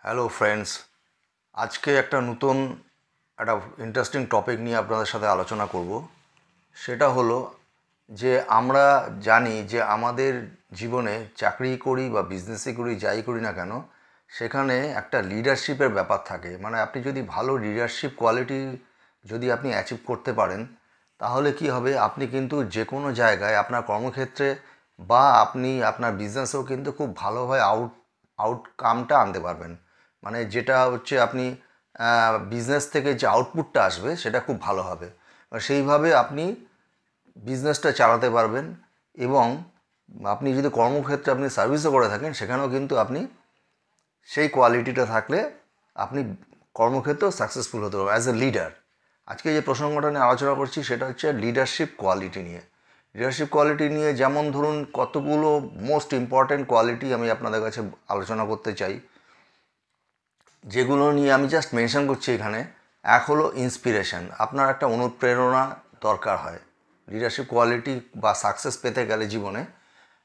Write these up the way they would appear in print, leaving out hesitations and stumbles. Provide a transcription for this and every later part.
Hello friends, আজকে একটা নতুন একটা ইন্টারেস্টিং টপিক নিয়ে আপনাদের সাথে আলোচনা করব। সেটা হলো যে আমরা জানি যে আমাদের জীবনে চাকরি করি বা বিজনেসই করি, যাই করি না কেন, সেখানে একটা লিডারশিপের ব্যাপার থাকে। মানে আপনি যদি ভালো লিডারশিপ কোয়ালিটি যদি আপনি অ্যাচিভ করতে পারেন, তাহলে কি হবে, আপনি কিন্তু যে কোনো জায়গায় আপনার কর্মক্ষেত্রে বা আপনি আপনার বিজনেসেও কিন্তু খুব ভালোভাবে আউটকামটা আনতে পারবেন। মানে যেটা হচ্ছে আপনি বিজনেস থেকে যে আউটপুটটা আসবে সেটা খুব ভালো হবে। সেইভাবে আপনি বিজনেসটা চালাতে পারবেন। এবং আপনি যদি কর্মক্ষেত্রে আপনি সার্ভিসও করে থাকেন, সেখানেও কিন্তু আপনি সেই কোয়ালিটিটা থাকলে আপনি কর্মক্ষেত্রেও সাকসেসফুল হতে পারবেন অ্যাজ এ লিডার। আজকে যে প্রসঙ্গটা নিয়ে আলোচনা করছি সেটা হচ্ছে লিডারশিপ কোয়ালিটি নিয়ে। লিডারশিপ কোয়ালিটি নিয়ে যেমন ধরুন কতগুলো মোস্ট ইম্পর্ট্যান্ট কোয়ালিটি আমি আপনাদের কাছে আলোচনা করতে চাই, যেগুলো নিয়ে আমি জাস্ট মেনশন করছি এখানে। এক হলো ইন্সপিরেশন। আপনার একটা অনুপ্রেরণা দরকার হয় লিডারশিপ কোয়ালিটি বা সাকসেস পেতে গেলে জীবনে।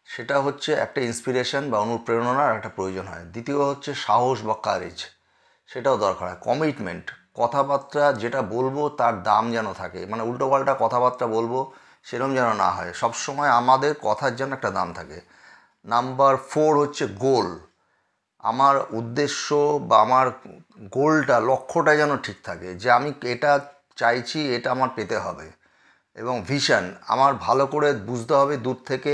সেটা হচ্ছে একটা ইন্সপিরেশন বা অনুপ্রেরণার একটা প্রয়োজন হয়। দ্বিতীয় হচ্ছে সাহস বা কারেজ, সেটাও দরকার হয়। কমিটমেন্ট, কথাবার্তা যেটা বলবো তার দাম যেন থাকে, মানে উল্টোপাল্টা কথাবার্তা বলবো সেরকম যেন না হয়, সবসময় আমাদের কথার যেন একটা দাম থাকে। নাম্বার 4 হচ্ছে গোল। আমার উদ্দেশ্য বা আমার গোলটা, লক্ষ্যটা যেন ঠিক থাকে, যে আমি এটা চাইছি, এটা আমার পেতে হবে। এবং ভিশন, আমার ভালো করে বুঝতে হবে দূর থেকে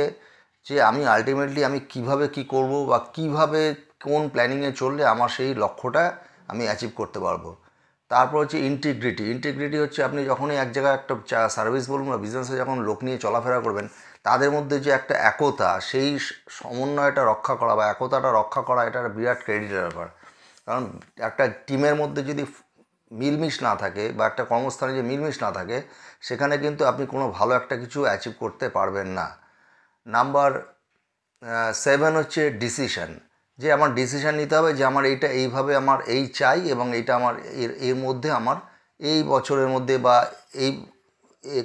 যে আমি আলটিমেটলি আমি কিভাবে কি করব বা কিভাবে কোন প্ল্যানিংয়ে চললে আমার সেই লক্ষ্যটা আমি অ্যাচিভ করতে পারবো। তারপর হচ্ছে ইন্টিগ্রিটি। ইন্টিগ্রিটি হচ্ছে আপনি যখনই এক জায়গায় একটা সার্ভিস বলুন বা বিজনেসে যখন লোক নিয়ে চলাফেরা করবেন, তাদের মধ্যে যে একটা একতা, সেই সমন্বয়টা রক্ষা করা বা একতাটা রক্ষা করা, এটা একটা বিরাট ক্রেডিটের ব্যাপার। কারণ একটা টিমের মধ্যে যদি মিলমিশ না থাকে বা একটা কর্মস্থানে যে মিলমিশ না থাকে, সেখানে কিন্তু আপনি কোনো ভালো একটা কিছু অ্যাচিভ করতে পারবেন না। নাম্বার 7 হচ্ছে ডিসিশন। যে আমার ডিসিশন নিতে হবে যে আমার এইটা এইভাবে আমার এই চাই, এবং এইটা আমার এর এর মধ্যে আমার এই বছরের মধ্যে বা এই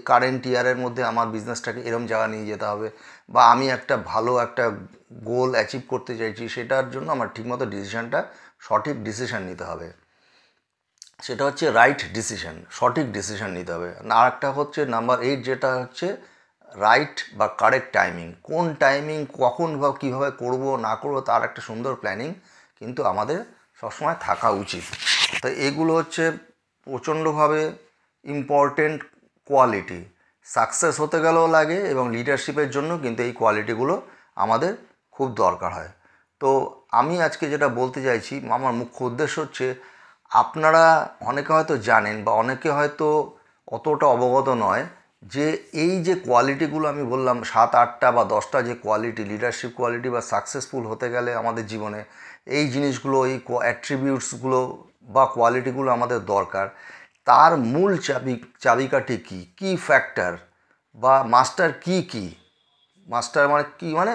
কারেন্ট ইয়ারের মধ্যে আমার বিজনেসটাকে এরম জায়গা নিয়ে যেতে হবে, বা আমি একটা ভালো একটা গোল অ্যাচিভ করতে চাইছি, সেটার জন্য আমার ঠিকমতো ডিসিশনটা, সঠিক ডিসিশন নিতে হবে। সেটা হচ্ছে রাইট ডিসিশন, সঠিক ডিসিশন নিতে হবে। আর একটা হচ্ছে নাম্বার 8, যেটা হচ্ছে রাইট বা কারেক্ট টাইমিং। কোন টাইমিং, কখন বা কীভাবে করবো না করবো, তার একটা সুন্দর প্ল্যানিং কিন্তু আমাদের সবসময় থাকা উচিত। তো এগুলো হচ্ছে প্রচণ্ডভাবে ইম্পর্টেন্ট কোয়ালিটি। সাকসেস হতে গেলেও লাগে, এবং লিডারশিপের জন্য কিন্তু এই কোয়ালিটিগুলো আমাদের খুব দরকার হয়। তো আমি আজকে যেটা বলতে চাইছি, আমার মুখ্য উদ্দেশ্য হচ্ছে, আপনারা অনেকে হয়তো জানেন বা অনেকে হয়তো অতটা অবগত নয় যে এই যে কোয়ালিটিগুলো আমি বললাম, 7-8টা বা 10টা যে কোয়ালিটি, লিডারশিপ কোয়ালিটি বা সাকসেসফুল হতে গেলে আমাদের জীবনে এই জিনিসগুলো, এই অ্যাট্রিবিউটসগুলো বা কোয়ালিটিগুলো আমাদের দরকার। তার মূল চাবিকাঠি কী, কি ফ্যাক্টর বা মাস্টার কি কি, মাস্টার মানে কি, মানে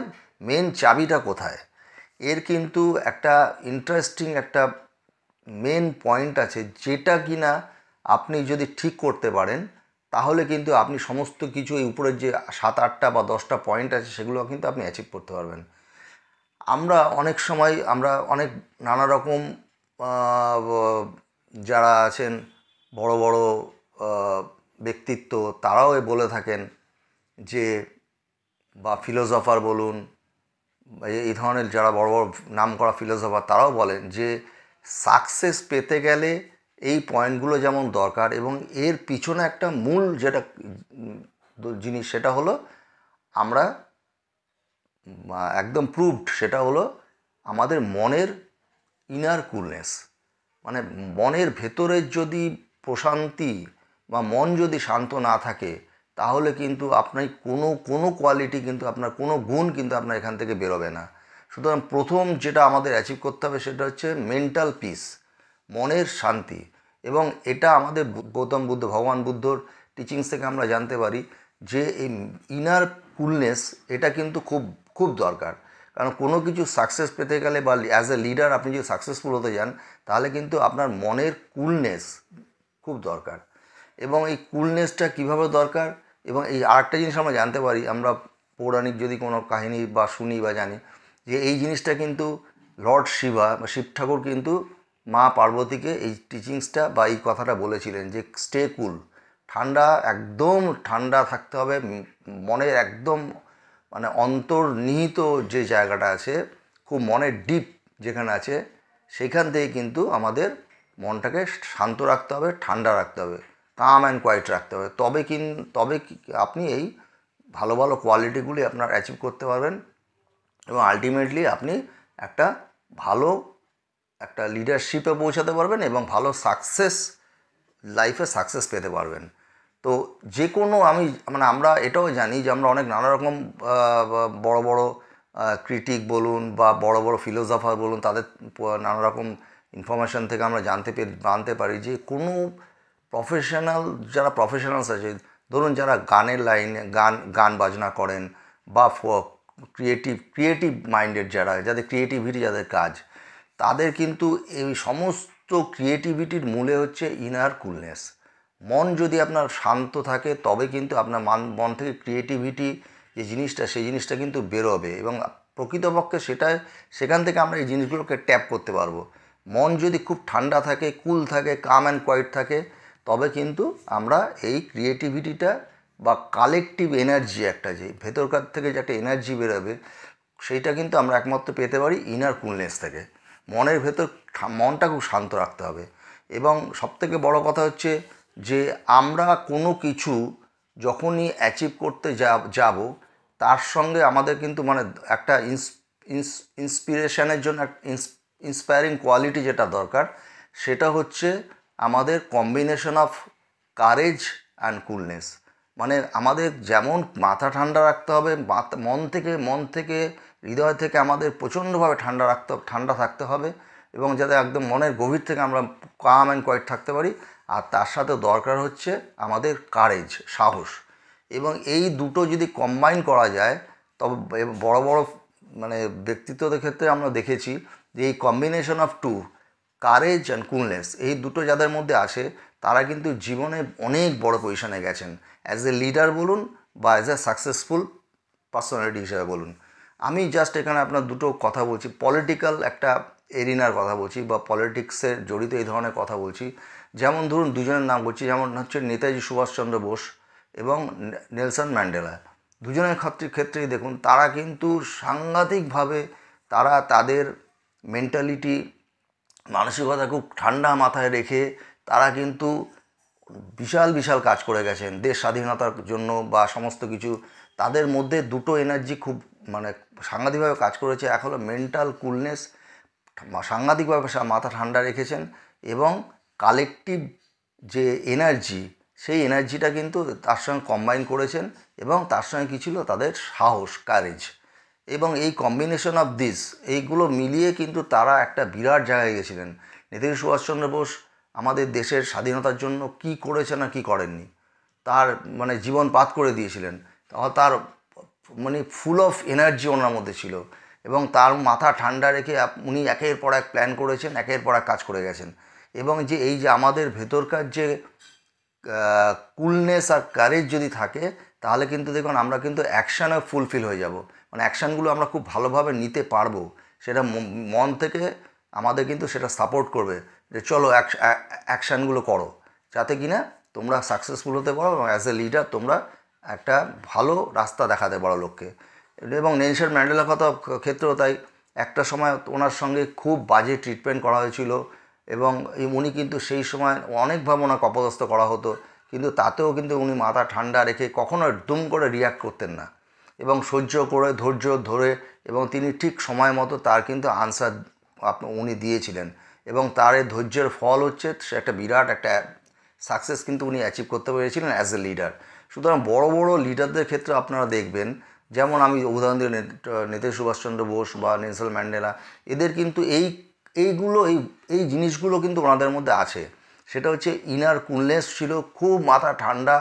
মেন চাবিটা কোথায়, এর কিন্তু একটা ইন্টারেস্টিং একটা মেন পয়েন্ট আছে, যেটা কি না আপনি যদি ঠিক করতে পারেন, তাহলে কিন্তু আপনি সমস্ত কিছু, এই উপরের যে 7-8টা বা 10টা পয়েন্ট আছে, সেগুলো কিন্তু আপনি অ্যাচিভ করতে পারবেন। আমরা অনেক সময় আমরা অনেক নানা রকম যারা আছেন বড় বড় ব্যক্তিত্ব, তারাও বলে থাকেন যে, বা ফিলোসফার বলুন, এই ধরনের যারা বড় বড় নাম করা ফিলোসফার, তারাও বলেন যে সাকসেস পেতে গেলে এই পয়েন্টগুলো যেমন দরকার, এবং এর পিছনে একটা মূল যেটা জিনিস, সেটা হলো আমরা একদম প্রুভড, সেটা হলো আমাদের মনের ইনার কুলনেস। মানে মনের ভেতরের যদি প্রশান্তি বা মন যদি শান্ত না থাকে, তাহলে কিন্তু আপনার কোনো কোনো কোয়ালিটি কিন্তু, আপনার কোনো গুণ কিন্তু আপনার এখান থেকে বেরোবে না। সুতরাং প্রথম যেটা আমাদের অ্যাচিভ করতে হবে, সেটা হচ্ছে মেন্টাল পিস, মনের শান্তি। এবং এটা আমাদের গৌতম বুদ্ধ, ভগবান বুদ্ধর টিচিংস থেকে আমরা জানতে পারি যে এই ইনার কুলনেস, এটা কিন্তু খুব খুব দরকার। কারণ কোনো কিছু সাকসেস পেতে গেলে বা অ্যাজ এ লিডার আপনি যদি সাকসেসফুল হতে যান, তাহলে কিন্তু আপনার মনের কুলনেস খুব দরকার। এবং এই কুলনেসটা কীভাবে দরকার, এবং এই আরেকটা জিনিস আমরা জানতে পারি, আমরা পৌরাণিক যদি কোনো কাহিনী বা শুনি বা জানি, যে এই জিনিসটা কিন্তু লর্ড শিবা বা শিব ঠাকুর কিন্তু মা পার্বতীকে এই টিচিংসটা বা এই কথাটা বলেছিলেন যে স্টে কুল, ঠান্ডা, একদম ঠান্ডা থাকতে হবে, মনের একদম মানে অন্তর্নিহিত যে জায়গাটা আছে, খুব মনের ডিপ যেখানে আছে, সেখান থেকে কিন্তু আমাদের মনটাকে শান্ত রাখতে হবে, ঠান্ডা রাখতে হবে, কাম অ্যান্ড কোয়াইট রাখতে হবে। তবে আপনি এই ভালো ভালো কোয়ালিটিগুলি আপনার অ্যাচিভ করতে পারবেন এবং আলটিমেটলি আপনি একটা ভালো একটা লিডারশিপে পৌঁছাতে পারবেন এবং ভালো লাইফে সাকসেস পেতে পারবেন। তো যে কোনো আমরা এটাও জানি যে আমরা অনেক নানা রকম বড় বড় ক্রিটিক বলুন বা বড় বড় ফিলোসফার বলুন, তাদের নানা রকম ইনফরমেশান থেকে আমরা জানতে পারি যে কোনো যারা প্রফেশনালস আছে, ধরুন যারা গানের লাইনে গান বাজনা করেন বা ক্রিয়েটিভ মাইন্ডেড যাদের ক্রিয়েটিভিটি, যাদের কাজ, তাদের কিন্তু এই সমস্ত ক্রিয়েটিভিটির মূলে হচ্ছে ইনার কুলনেস। মন যদি আপনার শান্ত থাকে তবে কিন্তু আপনার মন থেকে ক্রিয়েটিভিটি সেই জিনিসটা কিন্তু বেরোবে এবং প্রকৃতপক্ষে সেখান থেকে আমরা এই জিনিসগুলোকে ট্যাপ করতে পারবো। মন যদি খুব ঠান্ডা থাকে, কুল থাকে, কাম অ্যান্ড কোয়াইট থাকে, তবে কিন্তু আমরা এই ক্রিয়েটিভিটিটা বা কালেকটিভ এনার্জি, একটা যে ভেতরকার থেকে যে একটা এনার্জি বেরোবে, সেইটা কিন্তু আমরা একমাত্র পেতে পারি ইনার কুলনেস থেকে। মনের ভেতর মনটা খুব শান্ত রাখতে হবে। এবং সবথেকে বড় কথা হচ্ছে যে আমরা কোনো কিছু যখনই অ্যাচিভ করতে যাব, তার সঙ্গে আমাদের কিন্তু মানে একটা ইন্সপিরেশনের জন্য ইন্সপায়ারিং কোয়ালিটি যেটা দরকার, সেটা হচ্ছে আমাদের combination of courage and coolness. মানে আমাদের যেমন মাথা ঠান্ডা রাখতে হবে, মন থেকে হৃদয় থেকে আমাদের প্রচণ্ডভাবে ঠান্ডা থাকতে হবে এবং যাতে একদম মনের গভীর থেকে আমরা কাম অ্যান্ড কোয়াইট থাকতে পারি। আর তার সাথে দরকার হচ্ছে আমাদের কারেজ, সাহস। এবং এই দুটো যদি কম্বাইন করা যায়, তবে বড় বড় মানে ব্যক্তিত্বদের ক্ষেত্রে আমরা দেখেছি যে এই combination of two, courage and coolness, এই দুটো যাদের মধ্যে আসে, তারা কিন্তু জীবনে অনেক বড় পজিশনে গেছেন, অ্যাজ এ লিডার বলুন বা অ্যাজ এ সাকসেসফুল পার্সোনালিটি হিসেবে বলুন। আমি জাস্ট এখানে আপনার দুটো কথা বলছি, পলিটিক্যাল একটা এরিনার কথা বলছি বা পলিটিক্সের জড়িত এই ধরনের কথা বলছি। যেমন ধরুন দুজনের নাম বলছি, যেমন হচ্ছে নেতাজি সুভাষচন্দ্র বোস এবং নেলসন ম্যান্ডেলা। দুজনের ক্ষেত্রেই দেখুন, তারা কিন্তু সাংঘাতিকভাবে তাদের মেন্টালিটি, মানসিকতা খুব ঠান্ডা মাথায় রেখে তারা কিন্তু বিশাল বিশাল কাজ করে গেছেন দেশ স্বাধীনতার জন্য বা সমস্ত কিছু। তাদের মধ্যে দুটো এনার্জি খুব মানে সাংঘাতিকভাবে কাজ করেছে। এক হলো মেন্টাল কুলনেস, সাংঘাতিকভাবে মাথা ঠান্ডা রেখেছেন, এবং কালেকটিভ যে এনার্জি, সেই এনার্জিটা কিন্তু তার সঙ্গে কম্বাইন করেছেন এবং তার সঙ্গে কী ছিল, তাদের সাহস, কারেজ। এবং এই কম্বিনেশন অফ এইগুলো মিলিয়ে কিন্তু তারা একটা বিরাট জায়গায় গেছিলেন। নেতাজি সুভাষচন্দ্র বোস আমাদের দেশের স্বাধীনতার জন্য কি করেছেন আর কী করেননি, তার মানে জীবন পাত করে দিয়েছিলেন। তার মানে ফুল অফ এনার্জি ওনার মধ্যে ছিল এবং তার মাথা ঠান্ডা রেখে উনি একের পর এক প্ল্যান করেছেন, একের পর এক কাজ করে গেছেন। এবং এই যে আমাদের ভেতরকার যে কুলনেস আর কারেজ যদি থাকে, তাহলে কিন্তু দেখুন আমরা কিন্তু অ্যাকশানে ফুলফিল হয়ে যাব, মানে অ্যাকশানগুলো আমরা খুব ভালোভাবে নিতে পারবো। সেটা মন থেকে আমাদের কিন্তু সেটা সাপোর্ট করবে যে চলো অ্যাকশানগুলো করো, যাতে কিনা তোমরা সাকসেসফুল হতে পারো এবং অ্যাজ এ লিডার তোমরা একটা ভালো রাস্তা দেখাতে পারো লোককে। এবং নেলসন ম্যান্ডেলার ক্ষেত্রেও তাই। একটা সময় ওনার সঙ্গে খুব বাজে ট্রিটমেন্ট করা হয়েছিল এবং উনি কিন্তু সেই সময় অনেকভাবে ওনাকে অপদস্থ করা হতো, কিন্তু তাতেও কিন্তু উনি মাথা ঠান্ডা রেখে কখনো দুম করে রিয়াক্ট করতেন না এবং সহ্য করে, ধৈর্য ধরে, এবং তিনি ঠিক সময় মতো তার কিন্তু আনসার উনি দিয়েছিলেন এবং তার এই ধৈর্যের ফল হচ্ছে সে একটা বিরাট একটা সাকসেস কিন্তু উনি অ্যাচিভ করতে পেরেছিলেন অ্যাজ এ লিডার। সুতরাং বড় বড় লিডারদের ক্ষেত্রে আপনারা দেখবেন, যেমন আমি উদাহরণ দিই নেতাজি সুভাষচন্দ্র বোস বা নেলসন ম্যান্ডেলা, এদের কিন্তু এই জিনিসগুলো কিন্তু ওনাদের মধ্যে আছে। সেটা হচ্ছে ইনার কুলনেস ছিল, খুব মাথা ঠান্ডা,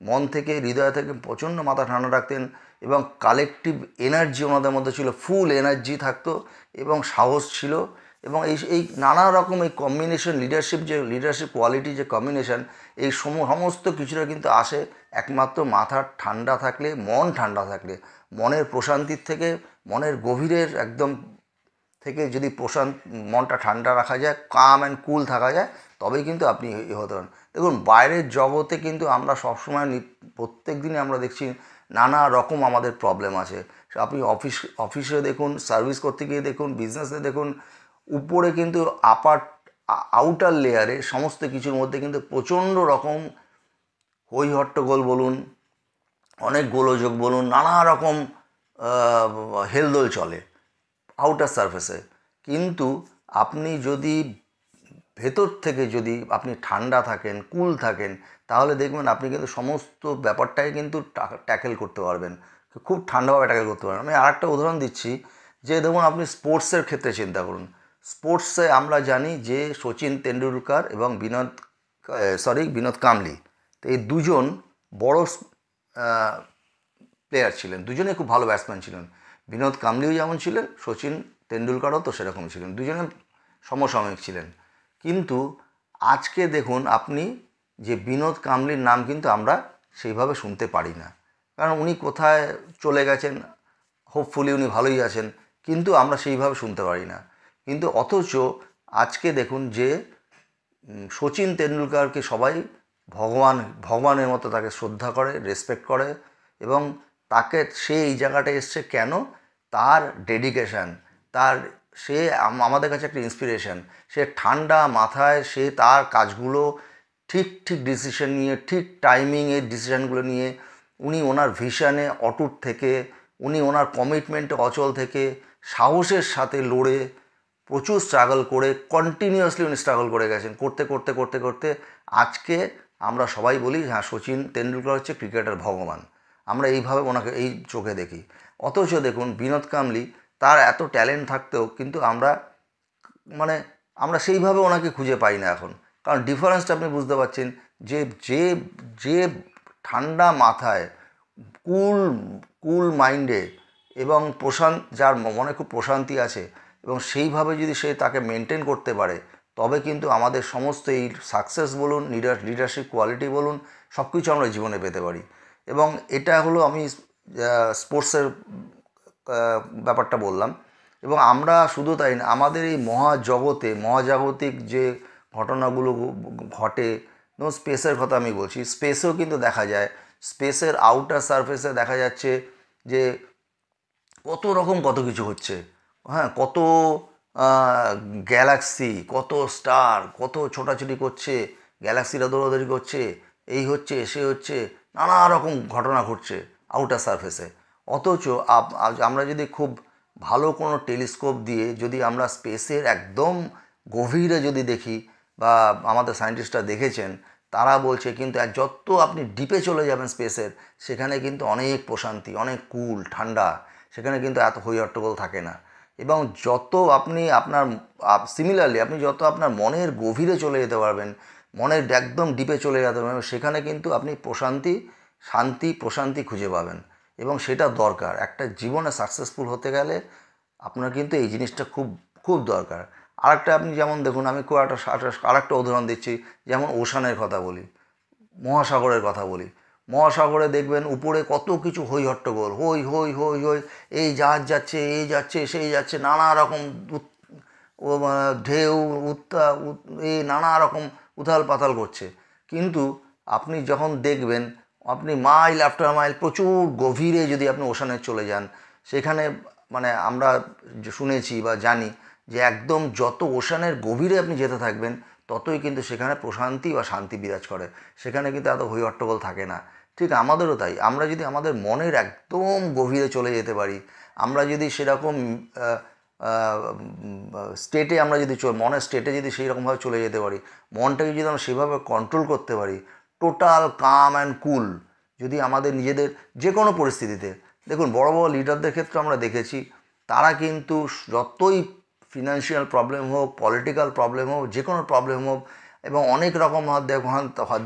মন থেকে হৃদয় থেকে প্রচণ্ড মাথা ঠান্ডা রাখতেন এবং কালেকটিভ এনার্জি ওনাদের মধ্যে ছিল, ফুল এনার্জি থাকতো এবং সাহস ছিল। এবং এই নানা রকম এই কম্বিনেশন, লিডারশিপ কোয়ালিটি যে কম্বিনেশন, এই সমস্ত কিছুটা কিন্তু আসে একমাত্র মাথা ঠান্ডা থাকলে, মন ঠান্ডা থাকলে, মনের প্রশান্তির থেকে, মনের গভীরের একদম থেকে যদি মনটা ঠান্ডা রাখা যায়, কাম অ্যান্ড কুল থাকা যায়, তবেই কিন্তু আপনি হতে পারেন। দেখুন বাইরের জগতে কিন্তু আমরা সবসময় প্রত্যেক দিনে আমরা দেখছি নানা রকম আমাদের প্রবলেম আছে। আপনি অফিসে দেখুন, সার্ভিস করতে গিয়ে দেখুন, বিজনেসে দেখুন, উপরে কিন্তু আউটার লেয়ারে সমস্ত কিছুর মধ্যে কিন্তু প্রচণ্ড রকম হই হট্টগোল বলুন, অনেক গোলযোগ বলুন, নানা রকম হেলদোল চলে আউটার সারফেসে। কিন্তু আপনি যদি ভেতর থেকে যদি আপনি ঠান্ডা থাকেন, কুল থাকেন, তাহলে দেখবেন আপনি কিন্তু সমস্ত ব্যাপারটাই কিন্তু ট্যাকেল করতে পারবেন, খুব ঠান্ডাভাবে ট্যাকেল করতে পারবেন। আমি আরেকটা উদাহরণ দিচ্ছি, যে দেখুন আপনি স্পোর্টসের ক্ষেত্রে চিন্তা করুন। স্পোর্টসে আমরা জানি যে সচিন তেন্ডুলকর এবং বিনোদ কাম্বলি, তো এই দুজন বড় প্লেয়ার ছিলেন, দুজনে খুব ভালো ব্যাটসম্যান ছিলেন। বিনোদ কাম্বলিও যেমন ছিলেন, সচিন তেন্ডুলকরও তো সেরকম ছিলেন, দুজনে সমসাময়িক ছিলেন। কিন্তু আজকে দেখুন আপনি যে বিনোদ কাম্বলির নাম কিন্তু আমরা সেইভাবে শুনতে পারি না, কারণ উনি কোথায় চলে গেছেন, হোপফুলি উনি ভালোই আছেন, কিন্তু আমরা সেইভাবে শুনতে পারি না। কিন্তু অথচ আজকে দেখুন যে সচিন তেন্ডুলকরকে সবাই ভগবানের মতো তাকে শ্রদ্ধা করে, রেসপেক্ট করে, এবং তাকে সে এই জায়গাটায় এসছে কেন, তার ডেডিকেশান, সে আমাদের কাছে একটা ইন্সপিরেশন। সে ঠান্ডা মাথায় সে তার কাজগুলো ঠিক ডিসিশন নিয়ে, ঠিক টাইমিংয়ে ডিসিশানগুলো নিয়ে, উনি ওনার ভিশনে অটুট থেকে, উনি ওনার কমিটমেন্টে অচল থেকে, সাহসের সাথে লড়ে, প্রচুর স্ট্রাগল করে, কন্টিনিউয়াসলি উনি স্ট্রাগল করে গেছেন, করতে আজকে আমরা সবাই বলি হ্যাঁ সচিন তেন্ডুলকর হচ্ছে ক্রিকেটের ভগবান, আমরা এইভাবে ওনাকে এই চোখে দেখি। অথচ দেখুন বিনোদ কাম্বলি, তার এত ট্যালেন্ট থাকতেও কিন্তু আমরা সেইভাবে ওনাকে খুঁজে পাই না এখন। কারণ ডিফারেন্সটা আপনি বুঝতে পারছেন, যে যে যে ঠান্ডা মাথায়, কুল মাইন্ডে এবং যার মনে খুব প্রশান্তি আছে, এবং সেইভাবে যদি সে তাকে মেনটেন করতে পারে, তবে কিন্তু আমাদের সমস্ত এই সাকসেস বলুন, লিডারশিপ কোয়ালিটি বলুন, সব কিছু আমরা জীবনে পেতে পারি। এবং এটা হলো আমি স্পোর্টসের ব্যাপারটা বললাম। এবং আমরা শুধু তাই না, আমাদের এই মহাজাগতিক যে ঘটনাগুলো ঘটে, যেমন স্পেসের কথা আমি বলছি, স্পেসেও কিন্তু দেখা যায়, স্পেসের আউটার সারফেসে দেখা যাচ্ছে যে কত কিছু হচ্ছে। হ্যাঁ, কত গ্যালাক্সি, কত স্টার, কত ছোটাছুটি করছে, গ্যালাক্সিরা দৌড়াদৌড়ি করছে, এই হচ্ছে সে হচ্ছে, নানা রকম ঘটনা ঘটছে আউটার সারফেসে। অথচ আমরা যদি খুব ভালো কোনো টেলিস্কোপ দিয়ে যদি আমরা স্পেসের একদম গভীরে যদি দেখি, বা আমাদের সায়েন্টিস্টরা দেখেছেন, তারা বলছে কিন্তু যত আপনি ডিপে চলে যাবেন স্পেসের, সেখানে কিন্তু অনেক প্রশান্তি, অনেক কুল ঠান্ডা, সেখানে কিন্তু এত হই হট্টগোল থাকে না। এবং যত আপনি সিমিলারলি আপনি যত আপনার মনের গভীরে চলে যেতে পারবেন, মনের একদম ডিপে চলে যেতে পারবেন, সেখানে কিন্তু আপনি প্রশান্তি খুঁজে পাবেন। এবং সেটা দরকার, একটা জীবনে সাকসেসফুল হতে গেলে আপনার কিন্তু এই জিনিসটা খুব দরকার। আরেকটা আপনি যেমন দেখুন, আমি আরেকটা উদাহরণ দিচ্ছি, যেমন ওশানের কথা বলি, মহাসাগরের কথা বলি। মহাসাগরে দেখবেন উপরে কত কিছু হই হট্টগোল, হই হই হই হই, এই জাহাজ যাচ্ছে, এই যাচ্ছে, সেই যাচ্ছে, নানা রকম ঢেউ, এই নানা রকম উথাল পাতাল করছে। কিন্তু আপনি যখন দেখবেন, আপনি মাইল আফটার মাইল প্রচুর গভীরে যদি আপনি ওশানে চলে যান, সেখানে আমরা শুনেছি বা জানি যে একদম যত ওশানের গভীরে আপনি যেতে থাকবেন, ততই কিন্তু সেখানে প্রশান্তি বা শান্তি বিরাজ করে, সেখানে কিন্তু এত হই হট্টগোল থাকে না। ঠিক আমাদেরও তাই, আমরা যদি আমাদের মনের একদম গভীরে চলে যেতে পারি, আমরা যদি সেরকম স্টেটে আমরা যদি মনের স্টেটে যদি সেই রকমভাবে চলে যেতে পারি, মনটাকে যদি আমরা সেভাবে কন্ট্রোল করতে পারি, টোটাল কাম অ্যান্ড কুল, যদি আমাদের নিজেদের যে কোনো পরিস্থিতিতে, দেখুন বড় লিডারদের ক্ষেত্রে আমরা দেখেছি, তারা কিন্তু যতই ফিনান্সিয়াল প্রবলেম হোক, পলিটিক্যাল প্রবলেম হোক, যে কোনো প্রবলেম হোক, এবং অনেক রকম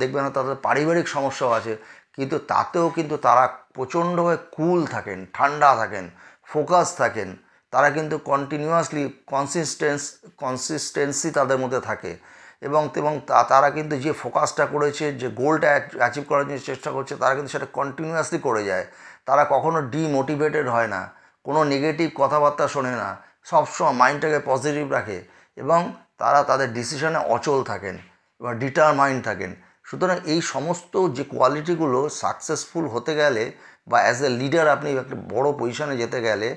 দেখবেন তাদের পারিবারিক সমস্যাও আছে, কিন্তু তাতেও কিন্তু তারা প্রচণ্ডভাবে কুল থাকেন, ঠান্ডা থাকেন, ফোকাস থাকেন, তারা কিন্তু কন্টিনিউয়াসলি কনসিস্টেন্সি তাদের মধ্যে থাকে, এবং তারা কিন্তু যে ফোকাসটা করেছে, যে গোলটা অ্যাচিভ করার জন্য চেষ্টা করছে, তারা কিন্তু সেটা কন্টিনিউয়াসলি করে যায়। তারা কখনো ডিমোটিভেটেড হয় না, কোনো নেগেটিভ কথাবার্তা শোনে না, সবসময় মাইন্ডটাকে পজিটিভ রাখে এবং তারা তাদের ডিসিশনে অচল থাকেন এবং ডিটারমাইন্ড থাকেন। সুতরাং এই সমস্ত যে কোয়ালিটিগুলো সাকসেসফুল হতে গেলে বা অ্যাজ এ লিডার আপনি একটা বড় পজিশনে যেতে গেলে,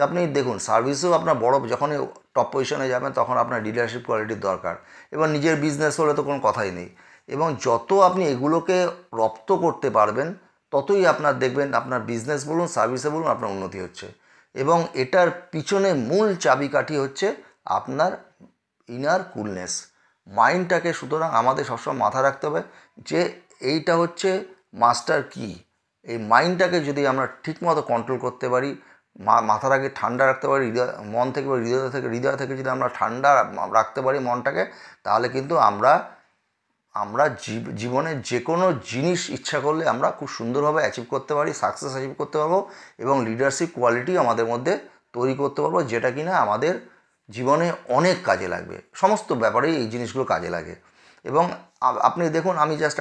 আপনি দেখুন সার্ভিসেও আপনার বড় যখনই টপ পজিশনে যাবেন তখন আপনার লিডারশিপ কোয়ালিটির দরকার, এবং নিজের বিজনেস হলে তো কোনো কথাই নেই। এবং যত আপনি এগুলোকে রপ্ত করতে পারবেন ততই আপনার দেখবেন আপনার বিজনেস বলুন সার্ভিসে বলুন আপনার উন্নতি হচ্ছে। এবং এটার পিছনে মূল চাবিকাঠি হচ্ছে আপনার ইনার কুলনেস, মাইন্ডটাকে। সুতরাং আমাদের সবসময় মাথায় রাখতে হবে যে এইটা হচ্ছে মাস্টার কি। এই মাইন্ডটাকে যদি আমরা ঠিকমতো কন্ট্রোল করতে পারি, মাথার আগে ঠান্ডা রাখতে পারি, মন থেকে বা হৃদয় থেকে যদি আমরা ঠান্ডা রাখতে পারি মনটাকে, তাহলে কিন্তু আমরা জীবনে যে কোনো জিনিস ইচ্ছা করলে আমরা খুব সুন্দরভাবে অ্যাচিভ করতে পারি, সাকসেস অ্যাচিভ করতে পারবো এবং লিডারশিপ কোয়ালিটি আমাদের মধ্যে তৈরি করতে পারবো, যেটা কিনা আমাদের জীবনে অনেক কাজে লাগবে। সমস্ত ব্যাপারেই এই জিনিসগুলো কাজে লাগে। এবং আপনি দেখুন, আমি জাস্ট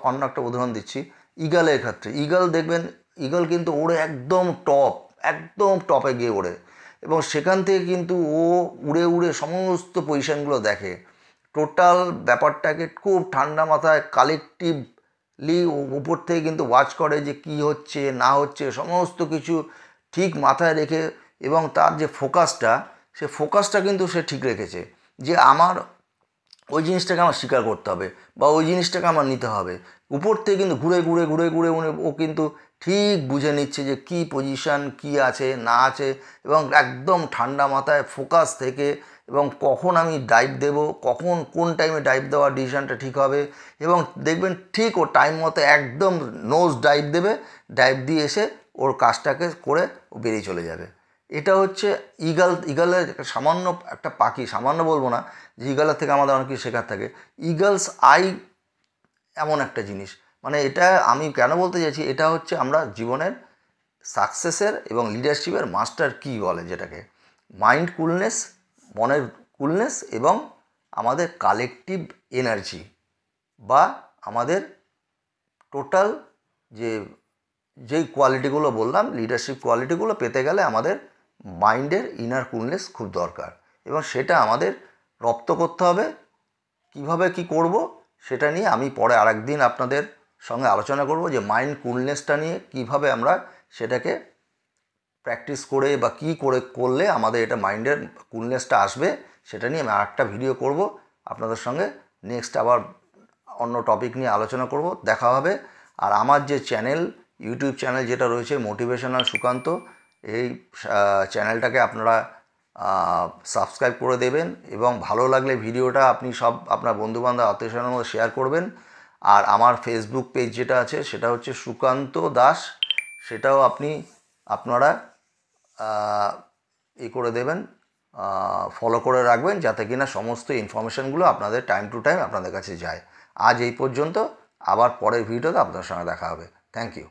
অন্য একটা উদাহরণ দিচ্ছি। ইগলের ক্ষেত্রে ইগল দেখবেন, ইগল কিন্তু ওড়ে একদম টপে গিয়ে ওড়ে, এবং সেখান থেকে কিন্তু ও উড়ে উড়ে সমস্ত পজিশনগুলো দেখে, টোটাল ব্যাপারটাকে খুব ঠান্ডা মাথায় কালেকটিভলি উপর থেকে কিন্তু ওয়াচ করে যে কি হচ্ছে না হচ্ছে সমস্ত কিছু ঠিক মাথায় রেখে, এবং তার যে ফোকাসটা কিন্তু সে ঠিক রেখেছে যে আমার ওই জিনিসটাকে আমার স্বীকার করতে হবে বা ওই জিনিসটাকে আমার নিতে হবে। উপর থেকে কিন্তু ঘুরে ও কিন্তু ঠিক বুঝে নিচ্ছে যে কী পজিশান কী আছে না আছে, এবং একদম ঠান্ডা মাথায় ফোকাস থেকে, এবং কখন আমি ডাইভ দেব, কোন টাইমে ডাইভ দেওয়ার ডিসিশানটা ঠিক হবে, এবং দেখবেন ঠিক ও টাইম মতো একদম নোজ ডাইভ দেবে, ডাইভ দিয়ে এসে ওর কাজটাকে করে ও বেরিয়ে চলে যাবে। এটা হচ্ছে ইগলের সামান্য একটা পাখি, সামান্য বলবো না, যে ইগলের থেকে আমাদের অনেক কিছু শেখার থাকে। ইগলস আই এমন একটা জিনিস, মানে এটা আমি কেন বলতে চাইছি, এটা হচ্ছে আমরা জীবনের সাকসেসের এবং লিডারশিপের মাস্টার কি বলে, যেটাকে মাইন্ড কুলনেস, মনের কুলনেস, এবং আমাদের কালেকটিভ এনার্জি বা আমাদের টোটাল যেই কোয়ালিটিগুলো বললাম লিডারশিপ কোয়ালিটিগুলো পেতে গেলে আমাদের মাইন্ডের ইনার কুলনেস খুব দরকার, এবং সেটা আমাদের রপ্ত করতে হবে। কিভাবে কি করব সেটা নিয়ে আমি পরে আরেকদিন আপনাদের সঙ্গে আলোচনা করব, যে মাইন্ড কুলনেসটা নিয়ে কিভাবে আমরা সেটাকে প্র্যাকটিস করে বা কী করে করলে আমাদের এটা মাইন্ডের কুলনেসটা আসবে, সেটা নিয়ে আমি আরেকটা ভিডিও করব আপনাদের সঙ্গে। নেক্সট আবার অন্য টপিক নিয়ে আলোচনা করব, দেখা হবে। আর আমার যে ইউটিউব চ্যানেল যেটা রয়েছে মোটিভেশনাল সুকান্ত, এই চ্যানেলটাকে আপনারা সাবস্ক্রাইব করে দেবেন, এবং ভালো লাগলে ভিডিওটা আপনি সব আপনার বন্ধুবান্ধব আত্মীয়স্বজনের মধ্যে শেয়ার করবেন। আর আমার ফেসবুক পেজ যেটা আছে সেটা হচ্ছে সুকান্ত দাস, সেটাও আপনারা করে দেবেন, ফলো করে রাখবেন, যাতে কিনা সমস্ত ইনফরমেশানগুলো আপনাদের টাইম টু টাইম আপনাদের কাছে যায়। আজ এই পর্যন্ত, আবার পরের ভিডিওতে আপনার সঙ্গে দেখা হবে। Thank you.